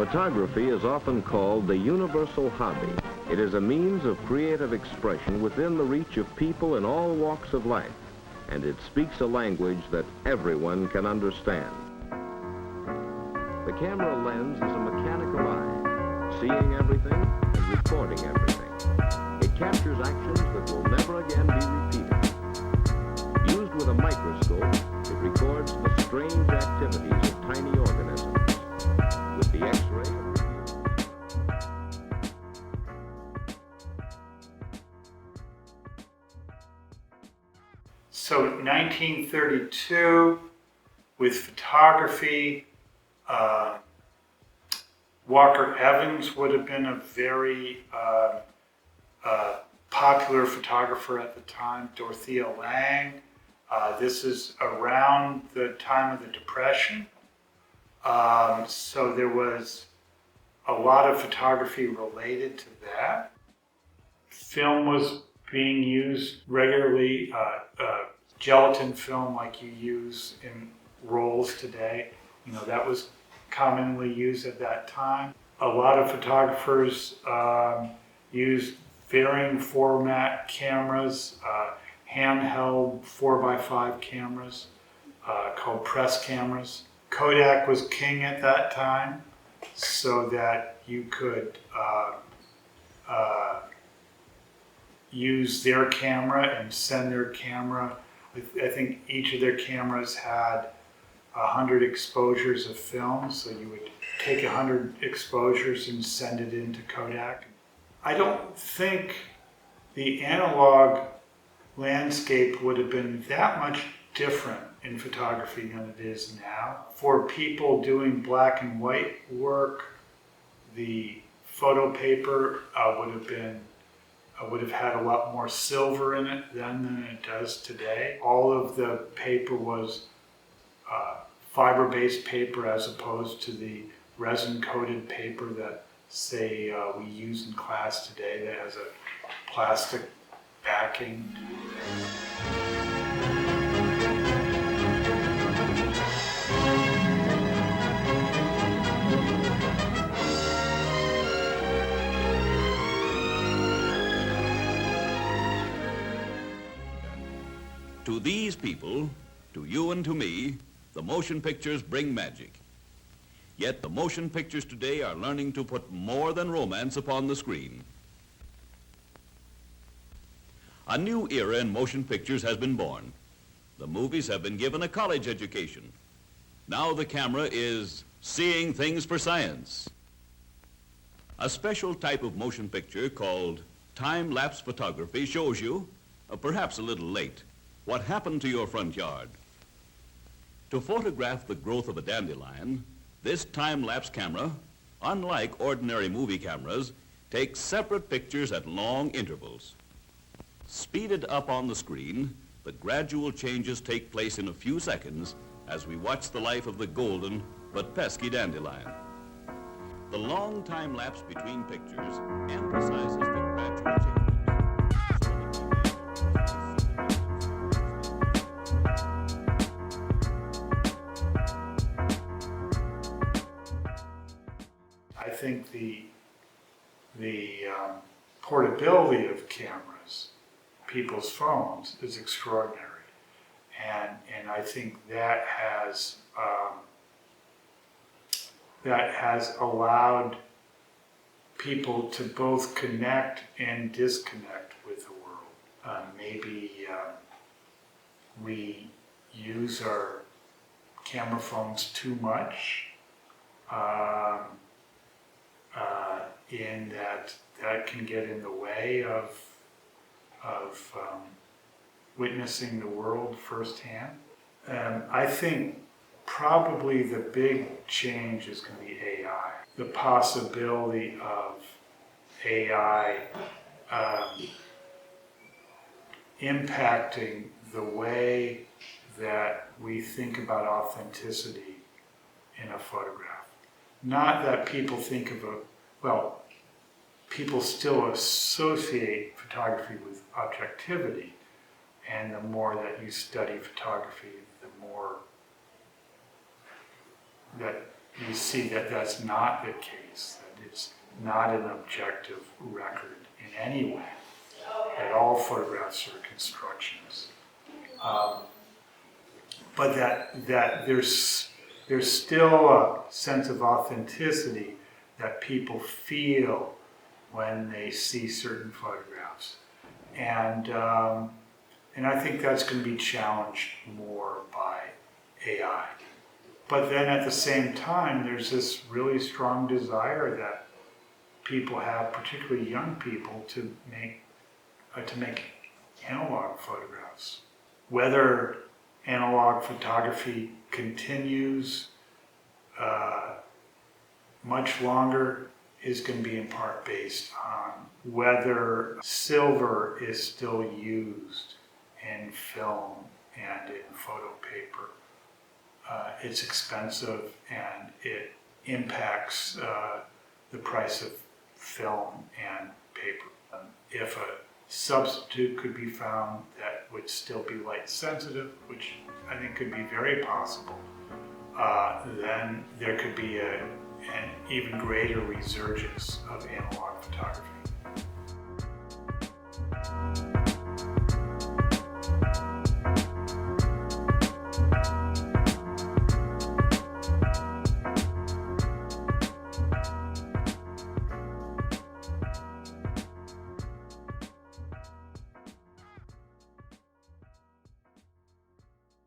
Photography is often called the universal hobby. It is a means of creative expression within the reach of people in all walks of life, and it speaks a language that everyone can understand. The camera lens is a mechanical eye, seeing everything and recording everything. It captures actions that will never again be repeated. Used with a microscope, it records the strange activities of tiny organisms. With the X-ray, it reveals... So 1932, with photography, Walker Evans would have been a very popular photographer at the time. Dorothea Lange. This is around the time of the Depression. So there was a lot of photography related to that. Film was being used regularly, gelatin film like you use in rolls today. You know, that was commonly used at that time. A lot of photographers used varying format cameras, handheld 4x5 cameras called press cameras. Kodak was king at that time, so that you could use their camera and send their camera. I think each of their cameras had 100 exposures of film, so you would take 100 exposures and send it into Kodak. I don't think the analog landscape would have been that much different in photography than it is now. For people doing black and white work, the photo paper would have had a lot more silver in it then than it does today. All of the paper was fiber-based paper as opposed to the resin-coated paper that, say, we use in class today that has a plastic backing. To these people, to you and to me, the motion pictures bring magic. Yet the motion pictures today are learning to put more than romance upon the screen. A new era in motion pictures has been born. The movies have been given a college education. Now the camera is seeing things for science. A special type of motion picture called time-lapse photography shows you, perhaps a little late, what happened to your front yard. To photograph the growth of a dandelion, this time-lapse camera, unlike ordinary movie cameras, takes separate pictures at long intervals. Speeded up on the screen, the gradual changes take place in a few seconds as we watch the life of the golden but pesky dandelion. The long time lapse between pictures emphasizes the gradual changes. I think the portability of cameras, people's phones, is extraordinary, and I think that has allowed people to both connect and disconnect with the world. Maybe we use our camera phones too much. In that can get in the way of witnessing the world firsthand. I think probably the big change is going to be AI. The possibility of AI impacting the way that we think about authenticity in a photograph. Not that people think of people still associate photography with objectivity, and the more that you study photography, the more that you see that that's not the case, that it's not an objective record in any way, that all photographs are constructions. But that there's still a sense of authenticity that people feel when they see certain photographs. And I think that's going to be challenged more by AI. But then at the same time, there's this really strong desire that people have, particularly young people, to make analog photographs. Whether analog photography continues much longer is going to be in part based on whether silver is still used in film and in photo paper. It's expensive and it impacts the price of film and paper. If a substitute could be found that would still be light sensitive, which I think could be very possible, then there could be an even greater resurgence of analog photography.